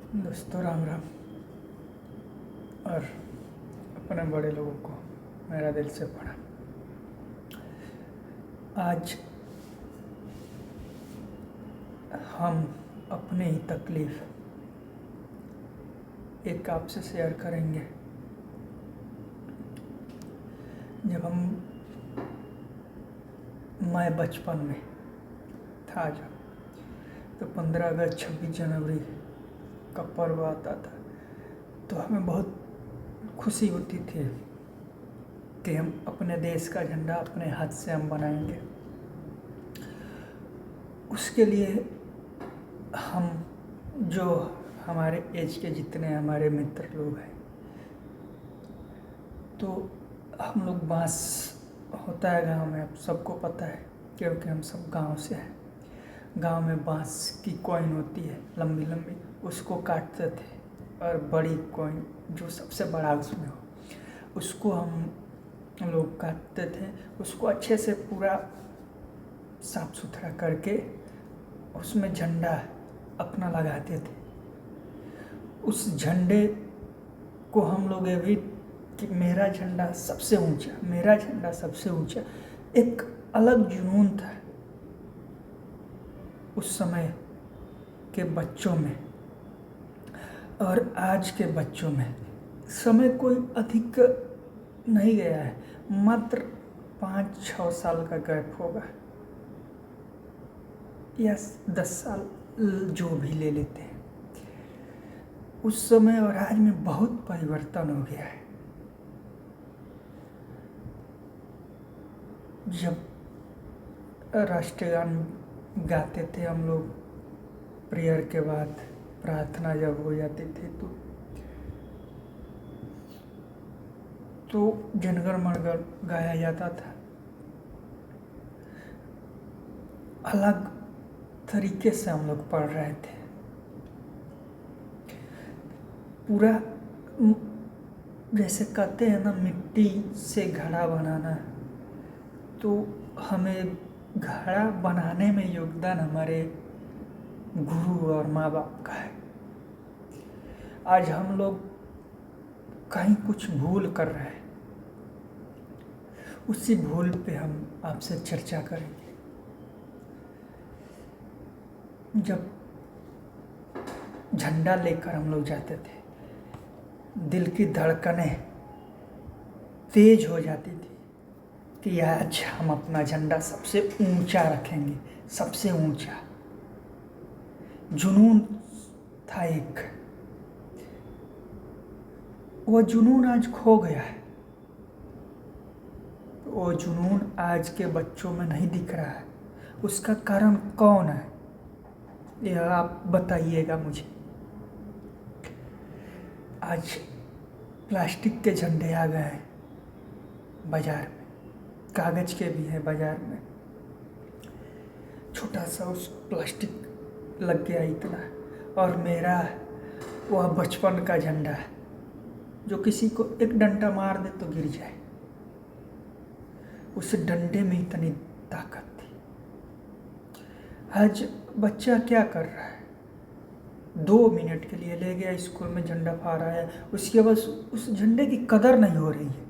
दोस्तों राम राम। और अपने बड़े लोगों को मेरा दिल से प्रणाम। आज हम अपनी ही तकलीफ एक आपसे शेयर करेंगे। जब मैं बचपन में था तो 15 अगस्त 26 जनवरी का पर्व आता था तो हमें बहुत खुशी होती थी कि हम अपने देश का झंडा अपने हाथ से हम बनाएंगे। उसके लिए हम जो हमारे एज के जितने हमारे मित्र लोग हैं तो हम लोग बांस होता है गांव में, अब सबको पता है क्योंकि हम सब गांव से हैं। गांव में बांस की कॉइन होती है लंबी लंबी, उसको काटते थे और बड़ी कॉइन जो सबसे बड़ा उसमें हो उसको हम लोग काटते थे। उसको अच्छे से पूरा साफ सुथरा करके उसमें झंडा अपना लगाते थे। उस झंडे को हम लोग ये भी कि मेरा झंडा सबसे ऊंचा, मेरा झंडा सबसे ऊंचा, एक अलग जुनून था उस समय के बच्चों में। और आज के बच्चों में समय कोई अधिक नहीं गया है, मात्र 5-6 साल का गैप होगा या 10 साल जो भी ले लेते हैं। उस समय और आज में बहुत परिवर्तन हो गया है। जब राष्ट्रीय गान गाते थे हम लोग, प्रेयर के बाद प्रार्थना जब हो जाती थी तो जनगण मनगण गाया जाता था। अलग तरीके से हम लोग पढ़ रहे थे। पूरा जैसे कहते हैं ना, मिट्टी से घड़ा बनाना, तो हमें घड़ा बनाने में योगदान हमारे गुरु और माँ बाप का है। आज हम लोग कहीं कुछ भूल कर रहे हैं, उसी भूल पे हम आपसे चर्चा करेंगे। जब झंडा लेकर हम लोग जाते थे, दिल की धड़कनें तेज हो जाती थी कि आज हम अपना झंडा सबसे ऊंचा रखेंगे, सबसे ऊंचा। जुनून था एक, वो जुनून आज खो गया है। वो जुनून आज के बच्चों में नहीं दिख रहा है। उसका कारण कौन है, यह आप बताइएगा मुझे। आज प्लास्टिक के झंडे आ गए हैं बाजार में, कागज के भी हैं बाजार में। छोटा सा उस प्लास्टिक लग गया इतना, और मेरा वह बचपन का झंडा है जो किसी को एक डंडा मार दे तो गिर जाए। उस डंडे में इतनी ताकत थी। आज बच्चा क्या कर रहा है, 2 मिनट के लिए ले गया स्कूल में, झंडा फहराया है, उसके बाद उस झंडे की कदर नहीं हो रही है।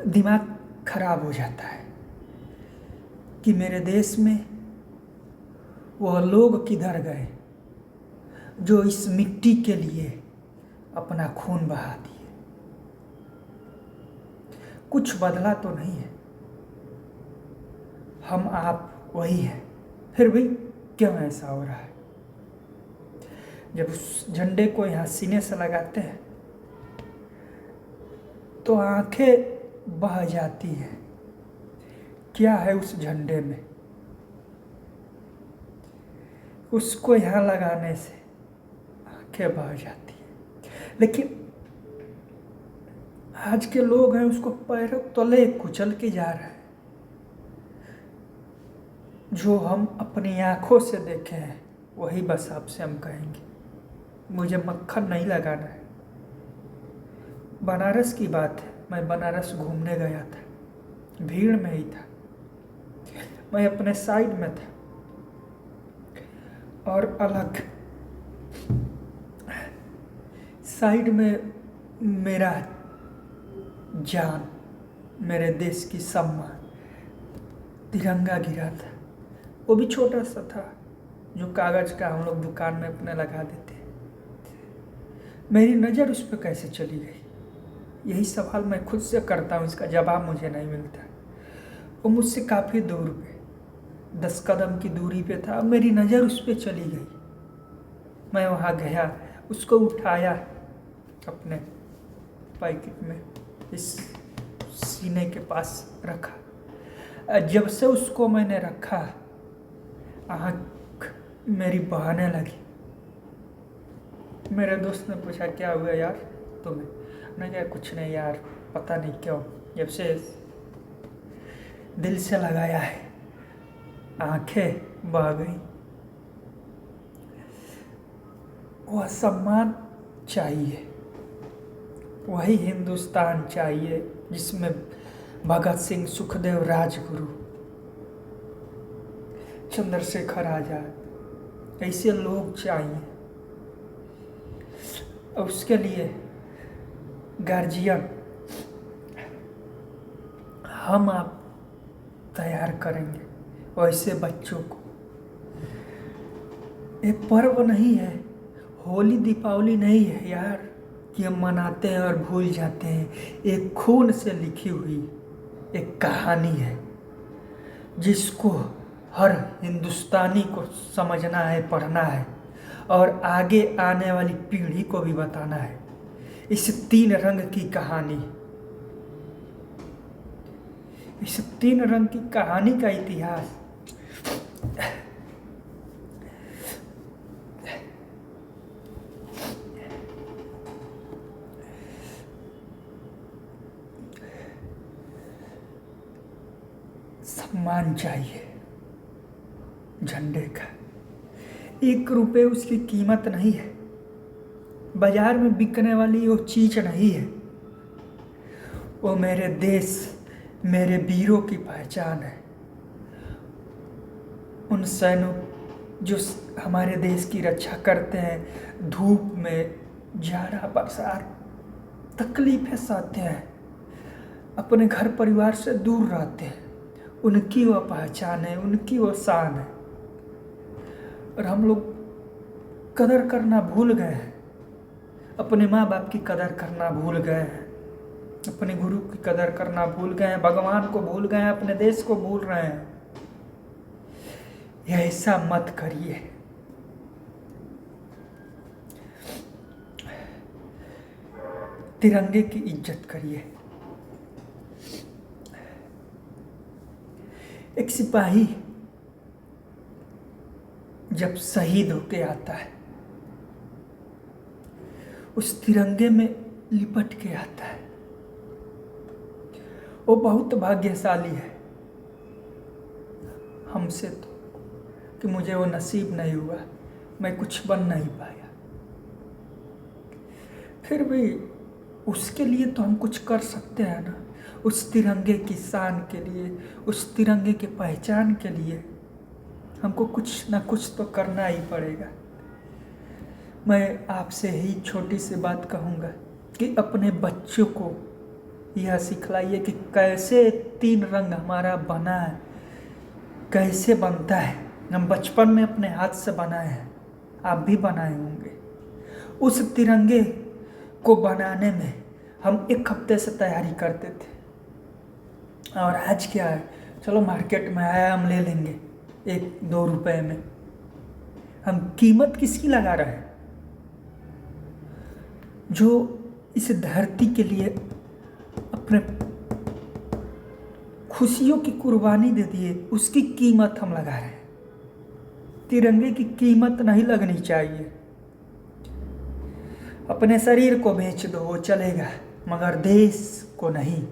दिमाग खराब हो जाता है कि मेरे देश में वह लोग किधर गए जो इस मिट्टी के लिए अपना खून बहा दिए। कुछ बदला तो नहीं है, हम आप वही हैं, फिर भी क्यों ऐसा हो रहा है। जब उस झंडे को यहाँ सीने से लगाते हैं तो आंखें बह जाती हैं। क्या है उस झंडे में, उसको यहाँ लगाने से आंखें बह जाती हैं। लेकिन आज के लोग हैं उसको पैरों तले कुचल के जा रहे हैं। जो हम अपनी आंखों से देखे हैं वही बस आपसे हम कहेंगे। मुझे मक्खन नहीं लगाना है। बनारस की बात है, मैं बनारस घूमने गया था, भीड़ में ही था, मैं अपने साइड में था और अलग साइड में मेरा जान, मेरे देश की सम्मान, तिरंगा गिरा था। वो भी छोटा सा था, जो कागज का हम लोग दुकान में अपने लगा देते। मेरी नज़र उस पर कैसे चली गई, यही सवाल मैं खुद से करता हूँ, इसका जवाब मुझे नहीं मिलता। वो मुझसे काफ़ी दूर पे, 10 कदम की दूरी पे था, मेरी नज़र उस पर चली गई। मैं वहाँ गया, उसको उठाया, अपने पैकेट में इस सीने के पास रखा। जब से उसको मैंने रखा, आँख मेरी बहाने लगी। मेरे दोस्त ने पूछा क्या हुआ यार तुम्हें? मैंने कहा कुछ नहीं यार, पता नहीं क्यों, जब से दिल से लगाया है आंखें बह गई। वह सम्मान चाहिए, वही हिंदुस्तान चाहिए जिसमें भगत सिंह, सुखदेव, राजगुरु, चंद्रशेखर आजाद, ऐसे लोग चाहिए। और उसके लिए गार्जियन हम आप तैयार करेंगे वैसे बच्चों को। ये पर्व नहीं है, होली दीपावली नहीं है यार कि हम मनाते हैं और भूल जाते हैं। एक खून से लिखी हुई एक कहानी है जिसको हर हिंदुस्तानी को समझना है, पढ़ना है और आगे आने वाली पीढ़ी को भी बताना है इस 3 रंग की कहानी, इस 3 रंग की कहानी का इतिहास। सम्मान चाहिए झंडे का। 1 रुपये उसकी कीमत नहीं है, बाजार में बिकने वाली वो चीज नहीं है। वो मेरे देश, मेरे वीरों की पहचान है। उन सैनिक जो हमारे देश की रक्षा करते हैं, धूप में, जाड़ा, बरसात, तकलीफें सहते हैं, अपने घर परिवार से दूर रहते हैं, उनकी वो पहचान है, उनकी वो शान है। और हम लोग कदर करना भूल गए हैं, अपने माँ बाप की कदर करना भूल गए हैं, अपने गुरु की कदर करना भूल गए हैं, भगवान को भूल गए हैं, अपने देश को भूल रहे हैं। ऐसा मत करिए। तिरंगे की इज्जत करिए। एक सिपाही जब शहीद होके आता है, उस तिरंगे में लिपट के आता है, वो बहुत भाग्यशाली है हमसे तो, कि मुझे वो नसीब नहीं हुआ, मैं कुछ बन नहीं पाया। फिर भी उसके लिए तो हम कुछ कर सकते हैं ना, उस तिरंगे की शान के लिए, उस तिरंगे के पहचान के लिए हमको कुछ ना कुछ तो करना ही पड़ेगा। मैं आपसे ही छोटी सी बात कहूँगा कि अपने बच्चों को यह सिखलाइए कि कैसे 3 रंग हमारा बना है, कैसे बनता है। हम बचपन में अपने हाथ से बनाए हैं, आप भी बनाए होंगे। उस तिरंगे को बनाने में हम 1 हफ्ते से तैयारी करते थे, और आज क्या है, चलो मार्केट में आया हम ले लेंगे 1-2 रुपए में। हम कीमत किसकी लगा रहे हैं? जो इस धरती के लिए अपने खुशियों की कुर्बानी दे दिए, उसकी कीमत हम लगा रहे हैं। तिरंगे की कीमत नहीं लगनी चाहिए। अपने शरीर को बेच दो वो चलेगा, मगर देश को नहीं।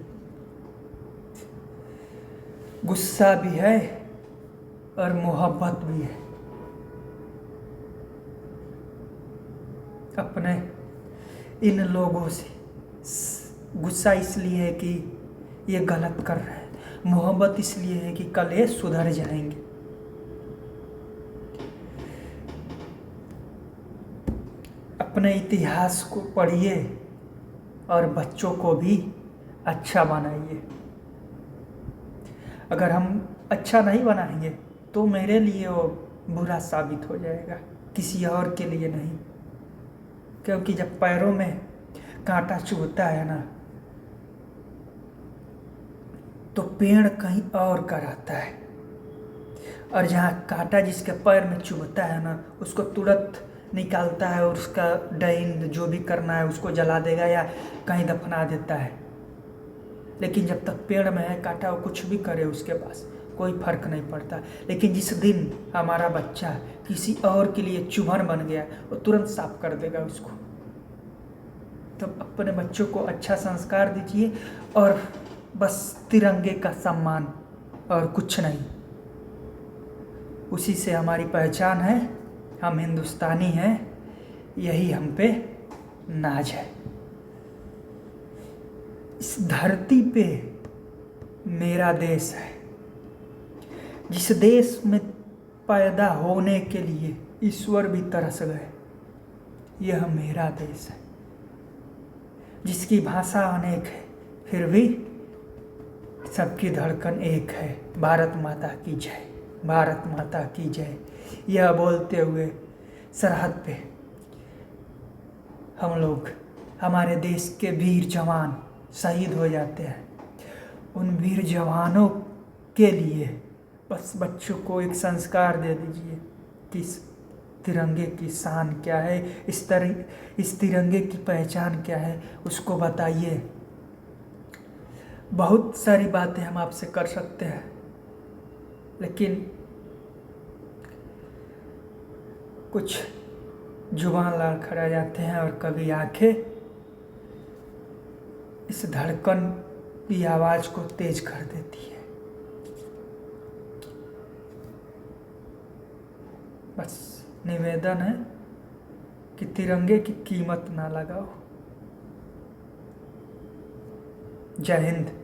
गुस्सा भी है और मोहब्बत भी है। अपने इन लोगों से गुस्सा इसलिए है कि ये गलत कर रहे हैं, मोहब्बत इसलिए है कि कल ये सुधर जाएंगे। अपने इतिहास को पढ़िए और बच्चों को भी अच्छा बनाइए। अगर हम अच्छा नहीं बनाएंगे तो मेरे लिए वो बुरा साबित हो जाएगा, किसी और के लिए नहीं। क्योंकि जब पैरों में कांटा चुभता है ना, तो पेड़ कहीं और का रहता है, और जहाँ कांटा जिसके पैर में चुभता है ना, उसको तुरंत निकालता है और उसका डाइंग जो भी करना है उसको जला देगा या कहीं दफना देता है। लेकिन जब तक पेड़ में है कांटा, वो कुछ भी करे उसके पास कोई फर्क नहीं पड़ता। लेकिन जिस दिन हमारा बच्चा किसी और के लिए चुभन बन गया, वो तुरंत साफ कर देगा उसको। तो अपने बच्चों को अच्छा संस्कार दीजिए और बस तिरंगे का सम्मान और कुछ नहीं। उसी से हमारी पहचान है, हम हिंदुस्तानी हैं, यही हम पे नाज है। इस धरती पे मेरा देश है, जिस देश में पैदा होने के लिए ईश्वर भी तरस गए, यह मेरा देश है। जिसकी भाषा अनेक है फिर भी सबकी धड़कन एक है। भारत माता की जय, भारत माता की जय। यह बोलते हुए सरहद पे हम लोग, हमारे देश के वीर जवान शहीद हो जाते हैं। उन वीर जवानों के लिए बस बच्चों को एक संस्कार दे दीजिए कि इस तिरंगे की शान क्या है, इस तिरंगे की पहचान क्या है, उसको बताइए। बहुत सारी बातें हम आपसे कर सकते हैं, लेकिन कुछ जुबान लड़खड़ा जाते हैं और कभी आंखें इस धड़कन की आवाज़ को तेज कर देती है। बस निवेदन है कि तिरंगे की कीमत ना लगाओ। जय हिंद।